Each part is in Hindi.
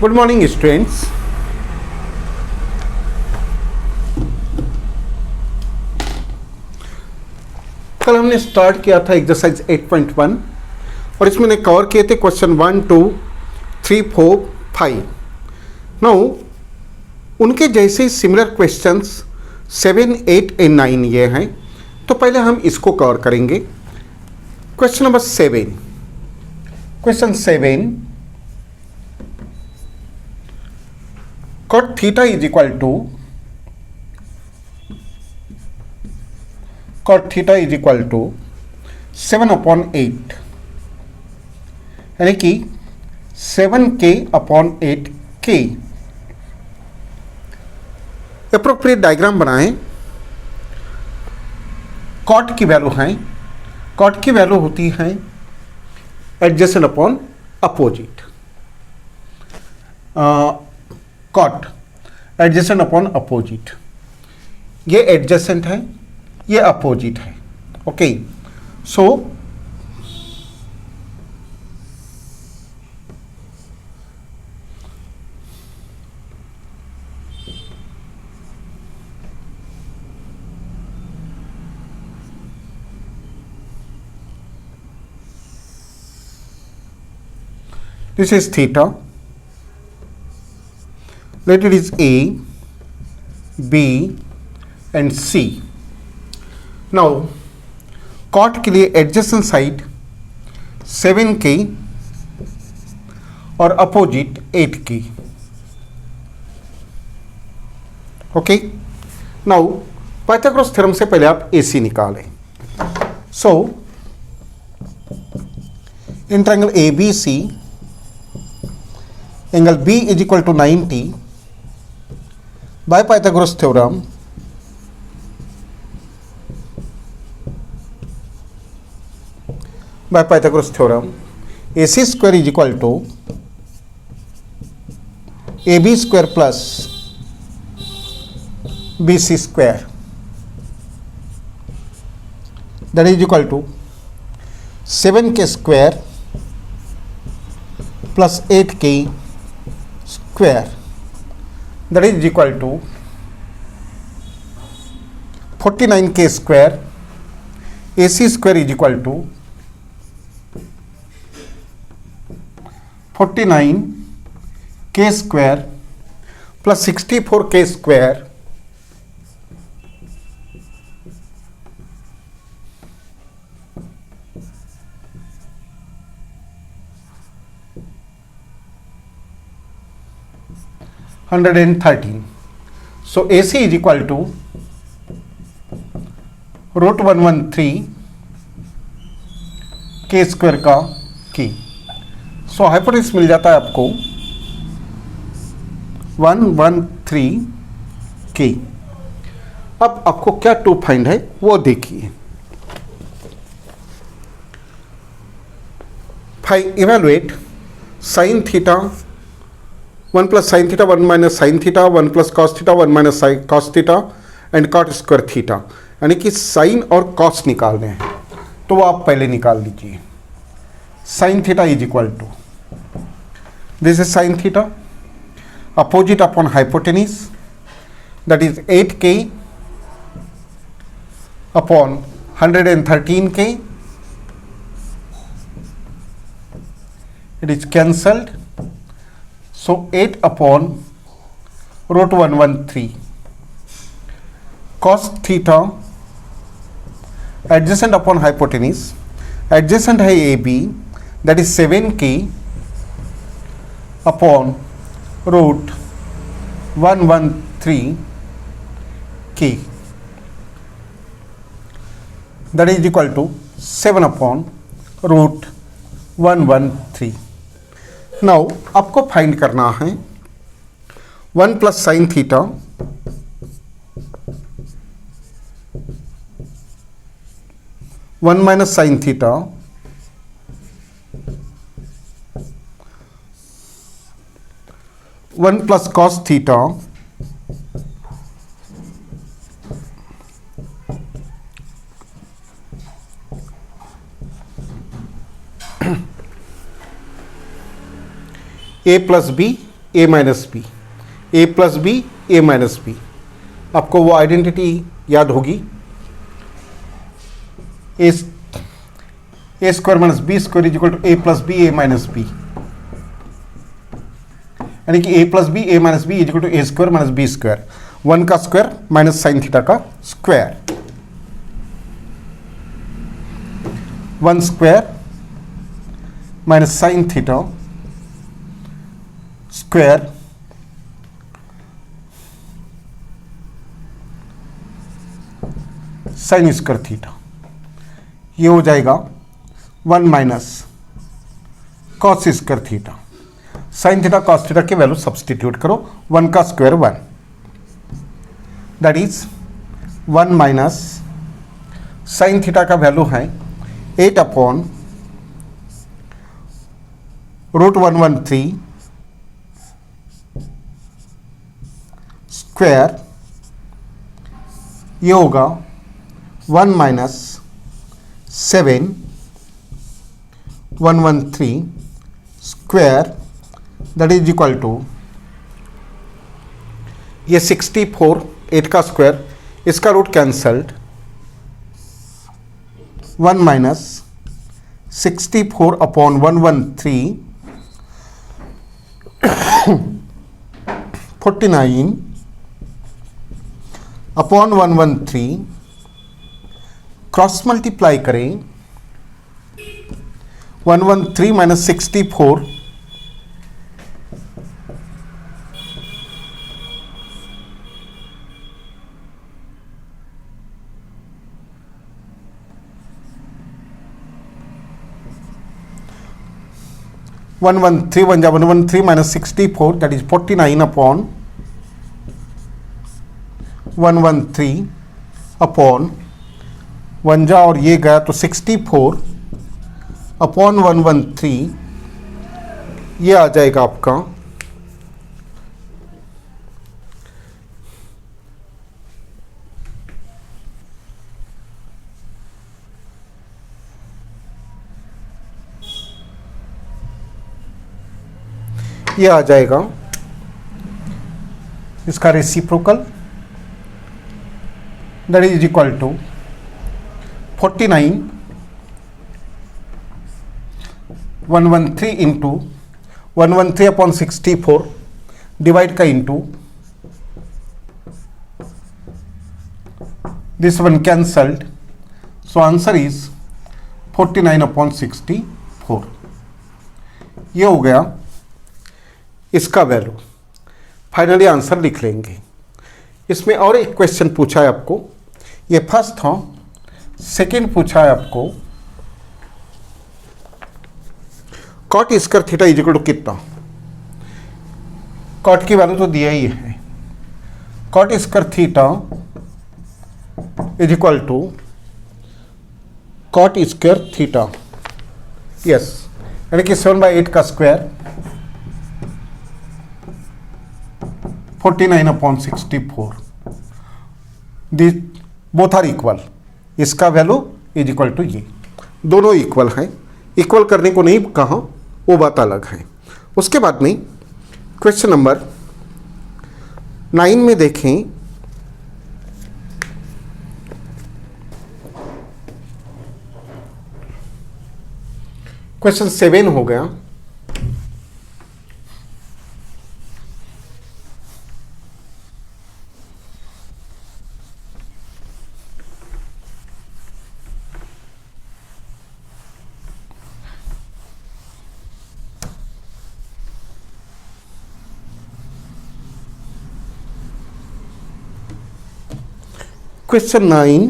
Good morning students. कल हमने स्टार्ट किया था एक्सरसाइज 8.1 और इसमें कवर किए थे क्वेश्चन 1, 2, 3, 4, 5। नाउ उनके जैसे सिमिलर क्वेश्चंस 7, 8 एंड 9 ये हैं, तो पहले हम इसको कवर करेंगे। Question number 7, question 7, cot theta is equal to cot theta is equal to 7/8, यानी कि 7k/8k। एप्रोप्रिएट डायग्राम बनाएं। कॉट की वैल्यू है, कॉट की वैल्यू होती है adjacent upon opposite. Cot adjacent upon opposite, ये एडजेसेंट है, ये अपोजिट है। Okay, so this is theta, let it is A, B and C. Now cot के लिए एडजेसेंट साइड 7k और opposite 8k। Okay, now Pythagoras theorem से पहले आप AC निकालें। So in triangle ABC, angle B is equal to 90 by Pythagoras theorem, AC square is equal to AB square plus BC square, that is equal to 7k square plus 8k square, that is equal to 49k square. AC square is equal to 49k square plus 64k square, (113). So AC is equal to √113 k square का k। सो हाइपोटेन्यूज मिल जाता है आपको 113 k। अब आपको क्या टू फाइंड है वो देखिए। Evaluate sign theta 1 plus sin theta 1 minus sin theta 1 plus cos theta 1 minus cos theta and cot square theta, यानी कि साइन और कॉस निकालने हैं, तो वो आप पहले निकाल लीजिए। Sine theta is equal to, this is sine theta, opposite upon hypotenuse, that is 8k upon 113k, it is cancelled. So 8 upon √113 cos theta adjacent upon hypotenuse, adjacent है AB, that is 7k upon √113k, that is equal to 7 upon √113। Now आपको फाइंड करना है 1 plus sine theta 1 minus sine theta 1 plus cos theta a plus b A minus B, A plus B, A minus B. आपको वो आइडेंटिटी याद होगी, A square minus B square is equal to A plus B A minus B, यानी कि A plus B A minus B is equal to A square minus B square, 1 का स्क्वायर माइनस साइन थीटा का square, 1 square minus sine theta square sine square theta. ये हो जाएगा 1 minus cos square theta. Sine theta cos theta की वैल्यू सब्सटीट्यूट करो, 1 का square 1, that is 1 minus sine theta का वैल्यू है 8 अपॉन √113 स्क्वायर, ये होगा 1 minus 7 113 square, that is equal to, ये 64, 8 का स्क्वायर, इसका root cancelled, 1 minus 64 upon 113 49 upon 113, cross multiply करें, 113 minus 64 113 minus 64, that is 49 upon 113 upon 1 जा और ये गया तो 64 अपॉन 113, ये आ जाएगा आपका ये आ जाएगा इसका reciprocal, that is equal to 49 113 into 113 upon 64 divide का into this one cancelled, so answer is 49 upon 64। ये हो गया इसका वैल्यू। फाइनली आंसर लिख लेंगे। इसमें और एक क्वेश्चन पूछा है आपको, ये फर्स्ट था, सेकेंड पूछा है आपको cot square theta is equal to कितना। कॉट की वैल्यू तो दिया ही है, cot square theta is equal to cot square theta, yes, यानी कि 7/8 का स्क्वायर 49 upon 64, this both are equal, इसका वैल्यू इज इक्वल टू ये, दोनों इक्वल हैं। इक्वल करने को नहीं कहा, वो बात अलग है। उसके बाद में क्वेश्चन नंबर 9 में देखें, क्वेश्चन 7 हो गया। Question 9,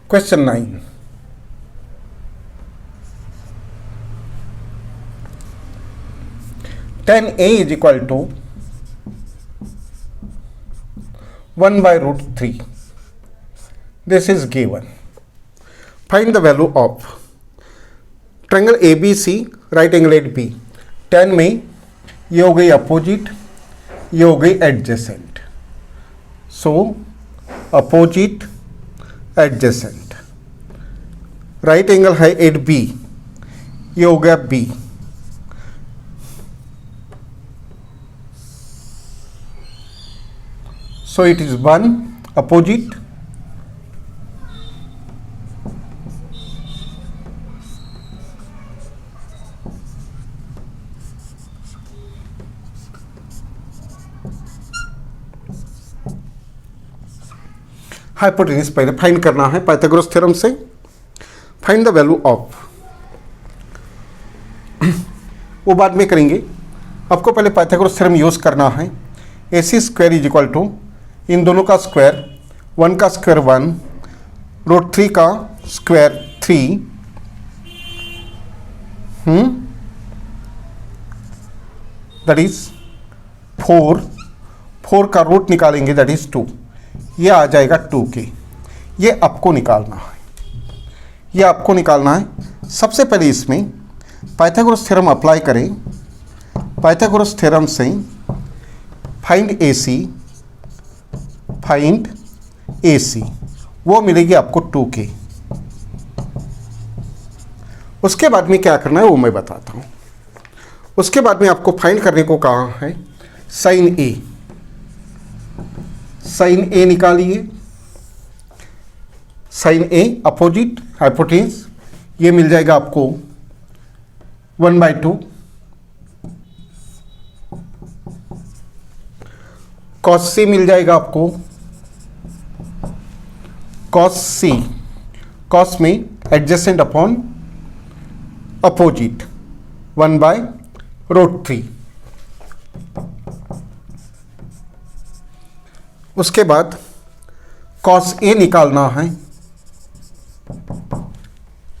question 9, tan A is equal to 1/√3. This is given. Find the value of triangle ABC, right angle at B. tan में ये हो गई अपोजिट, ये हो गई adjacent, so opposite adjacent, right angle है एट बी, ये हो गया B. So it is 1 opposite hypotenuse पहले फाइंड करना है पाइथागोरस थ्योरम से। फाइंड द वैल्यू ऑफ, वो बाद में करेंगे, आपको पहले पाइथागोरस थ्योरम यूज करना है। ए सी स्क्वायर इज इक्वल टू, इन दोनों का स्क्वायर, 1 का स्क्वायर 1, रूट 3 का स्क्वायर 3, दैट इज 4, 4 का रूट निकालेंगे दैट इज 2, ये आ जाएगा 2k। ये आपको निकालना है, ये आपको निकालना है। सबसे पहले इसमें पाइथागोरस थ्योरम अप्लाई करें। पाइथागोरस थ्योरम से फाइंड AC, फाइंड AC, वो मिलेगी आपको 2k। उसके बाद में क्या करना है वो मैं बताता हूँ। उसके बाद में आपको फाइंड करने को कहा है साइन A। साइन A निकालिए, साइन A अपोजिट हाइपोटेन्यूज, ये मिल जाएगा आपको 1/2। कॉस C मिल जाएगा आपको, कॉस C, कॉस में एडजेसेंट अपॉन अपोजिट 1/√3। उसके बाद कॉस A निकालना है।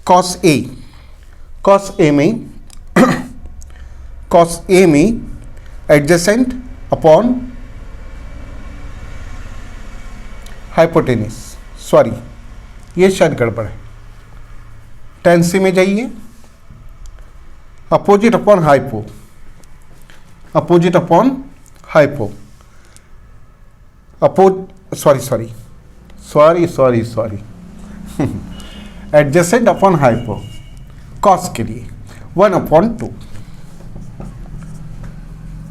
कॉस A, कॉस A में कॉस A में एडजेसेंट अपॉन हाइपोटेन्यूज, सॉरी ये शायद गड़बड़ है, tan C में जाइए, opposite upon hypo, opposite upon hypo, sorry adjacent upon hypo, cos के लिए 1/2।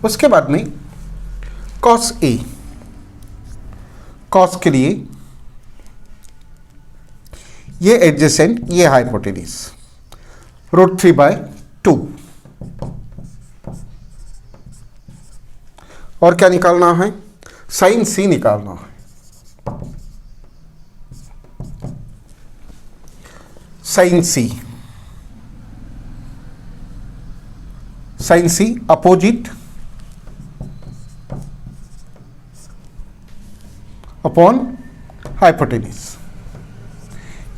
उसके बाद में कॉस A, कॉस के लिए ये एडजेसेंट, ये हाइपोटेन्यूज, √3/2। और क्या निकालना है, साइन C निकालना है। Sine C, sine C opposite upon hypotenuse,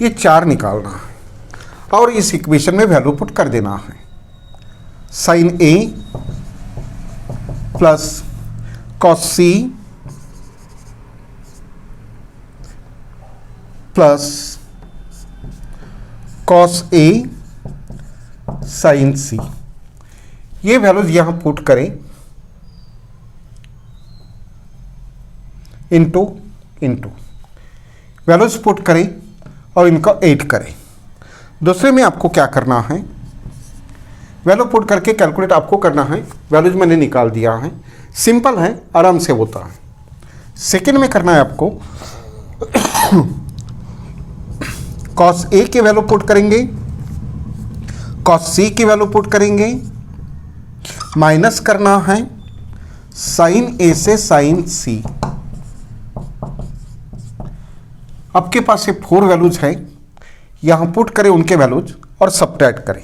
ये 4 निकालना है और इस इक्वेशन में वैल्यू पुट कर देना है। Sine A plus cos C plus cos A sine C, ये वैल्यूज यहां पुट करें, इंटू वैल्यूज पुट करें और इनका 8 करें। दूसरे में आपको क्या करना है, वैल्यू पुट करके कैलकुलेट आपको करना है। वैल्यूज मैंने निकाल दिया है, सिंपल है, आराम से होता है। सेकेंड में करना है आपको कॉस A की वैल्यू पुट करेंगे, कॉस C की वैल्यू पुट करेंगे, माइनस करना है साइन A से साइन C। आपके पास ये 4 वैल्यूज हैं, यहां पुट करें उनके वैल्यूज और सब्ट्रैक्ट करें,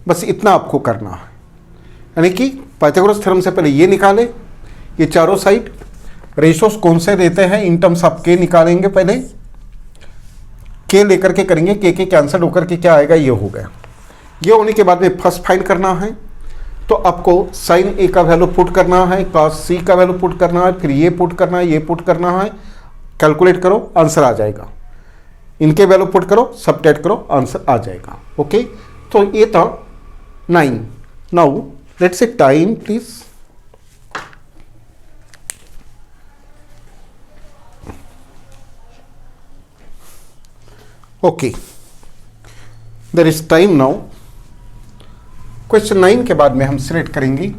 बस इतना आपको करना है। यानी कि पाइथागोरस थ्योरम से पहले ये निकाले, ये चारों साइड रेशोस कौन से देते हैं, इन टर्म्स ऑफ के निकालेंगे, पहले के लेकर के करेंगे, के कैंसिल होकर के क्या आएगा, ये हो गया। ये होने के बाद में फर्स्ट फाइंड करना है, तो आपको साइन A का वैल्यू पुट करना है, कॉस C का वैल्यू पुट करना है, फिर ये पुट करना है, ये पुट करना है, कैलकुलेट करो, आंसर आ जाएगा। इनके वैल्यू पुट करो, सब्ट्रैक्ट करो, आंसर आ जाएगा। ओके, तो ये था 9। Now let's say time please. Okay, there is time now. Question 9 के बाद में हम सिलेक्ट करेंगे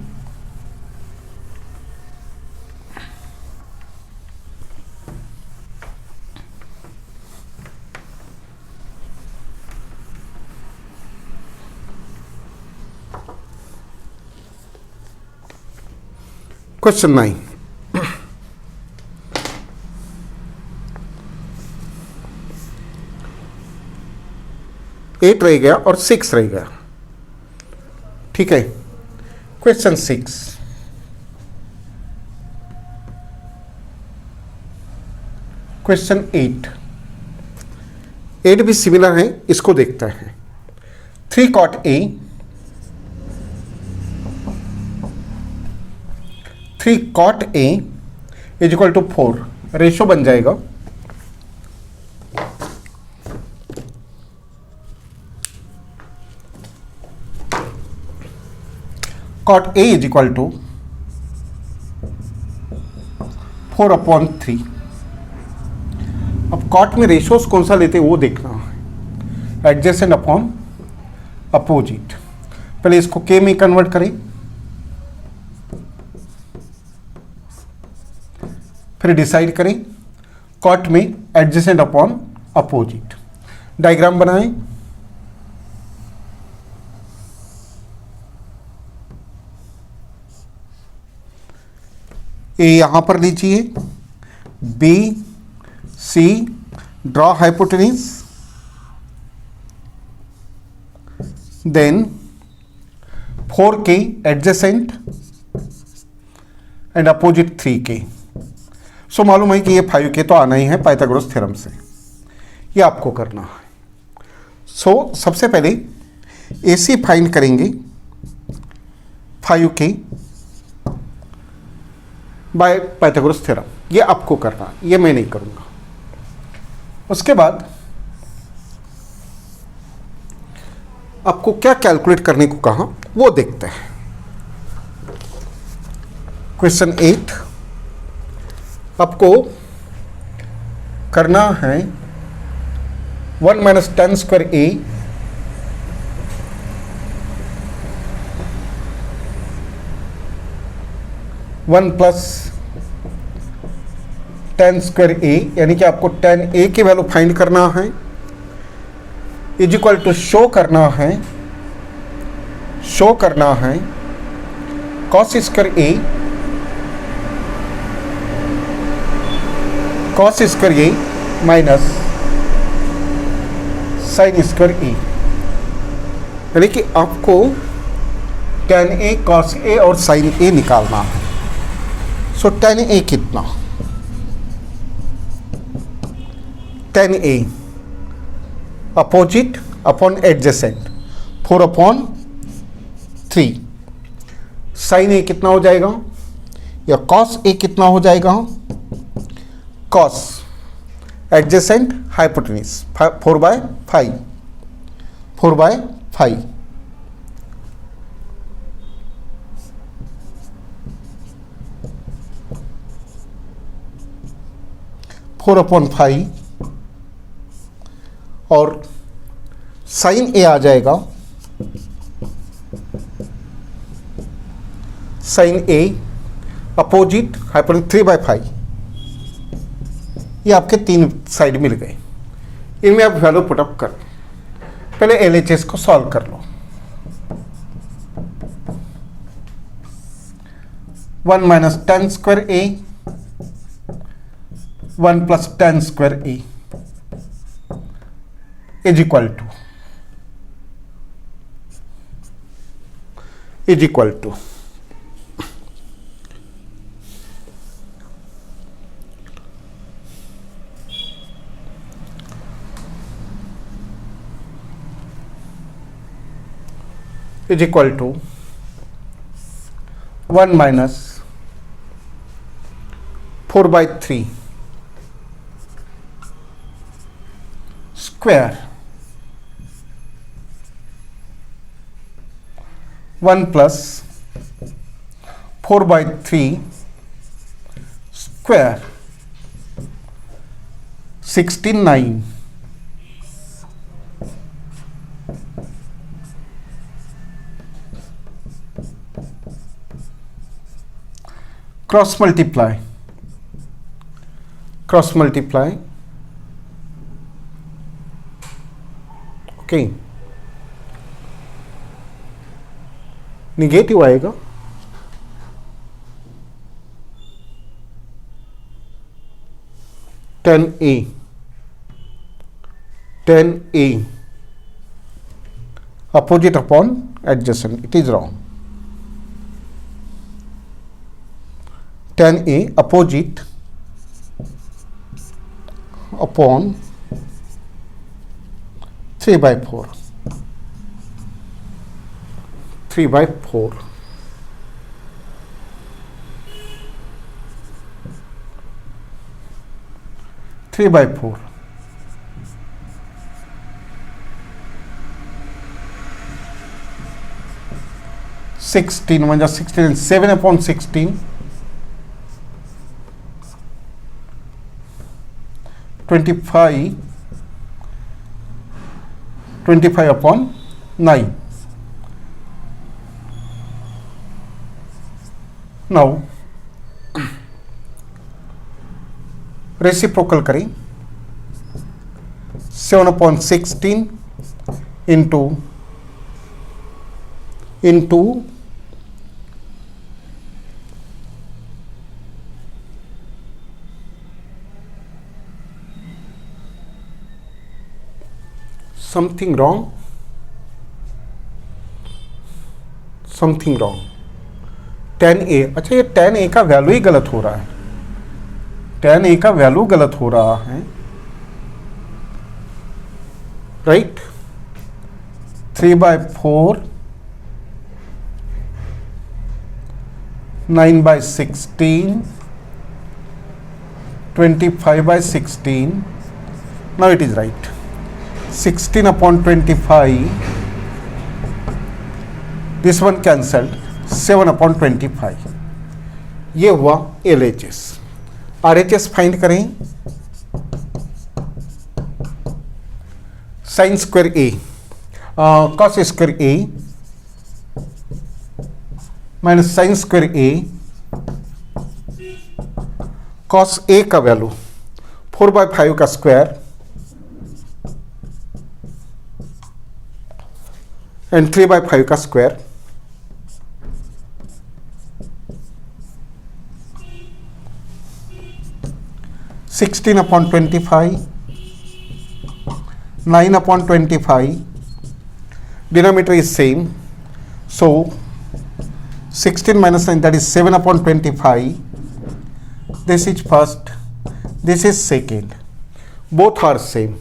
क्वेश्चन 9। एट रह गया और 6 रह गया, ठीक है। क्वेश्चन 6, क्वेश्चन 8 भी सिमिलर है, इसको देखते हैं। 3 cot A, 3 cot A is equal to 4, ratio बन जाएगा cot A is equal to 4/3। अब cot में रेशोस कौन सा लेते हैं वो देखना है, एडजेसेंट अपॉन अपोजिट। पहले इसको के में कन्वर्ट करें, फिर डिसाइड करें कॉट में एडजेसेंट अपॉन अपोजिट। डायग्राम बनाएं। ए यहां पर लीजिए, B C, draw hypotenuse, then 4k adjacent and opposite 3k। So मालूम है कि ये 5k तो आना ही है पाइथागोरस थ्योरम से, ये आपको करना है। सो सबसे पहले AC फाइंड करेंगे 5k बाय पाइथागोरस थ्योरम, ये आपको करना है, ये मैं नहीं करूंगा। उसके बाद आपको क्या कैलकुलेट करने को कहा वो देखते हैं। क्वेश्चन 8 आपको करना है 1 - tan square A one plus tan square A, यानी कि आपको tan A की वैल्यू फाइंड करना है, इज इक्वल टू शो करना है cos square A minus sin square A, यानी कि आपको tan A, cos A और sin A निकालना है। सो tan A कितना, tan A opposite upon adjacent 4/3। sin A कितना हो जाएगा, या cos A कितना हो जाएगा, cos एडजेसेंट हाइपोटेन्यूज 4/5 4/5 और sin A आ जाएगा, sin A अपोजिट हाइपोटेन्यूज 3/5। ये आपके 3 साइड मिल गए, इनमें आप वैल्यू पुटअप कर। पहले LHS को सॉल्व कर लो। 1 - tan square A 1 + tan square A is equal to is equal to is equal to 1 minus 4/3 square 1 plus 4/3 square 69 cross multiply, cross multiply, okay, negative आएगा, ten A opposite upon adjacent, it is wrong. tan A opposite upon 3/4, 3/4, three by four, 16, 1 is 16 and 7 upon 16, 25, 25 upon 9. Now reciprocal करें, 7 upon 16 into something wrong, tan A, अच्छा ये tan A का वैल्यू ही गलत हो रहा है, tan A का वैल्यू गलत हो रहा है, right, 3/4, 9/16, 25/16, now it is right, 16 upon 25, this one cancelled, 7 upon 25, ये हुआ LHS. RHS फाइंड करें, sine square A, cos square A minus sine square A, cos A का वैल्यू 4/5 का स्क्वायर एंड 3/5 का square, 16 upon 25, 9 upon 25, denominator is same, so 16 minus 9, that is 7 upon 25, this is first, this is second, both are same,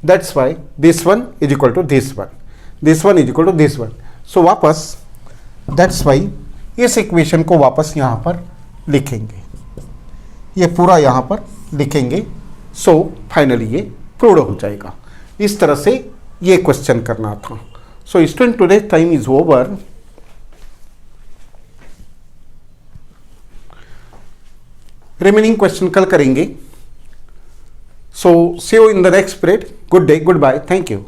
that's why this one is equal to this one, this one is equal to this one, so वापस, that's why इस इक्वेशन को वापस यहाँ पर लिखेंगे, ये पूरा यहाँ पर लिखेंगे, सो फाइनली ये प्रूव हो जाएगा. इस तरह से ये क्वेश्चन करना था. So student, today time is over. Remaining question कल करेंगे. So see you in the next period. Good day, goodbye, thank you.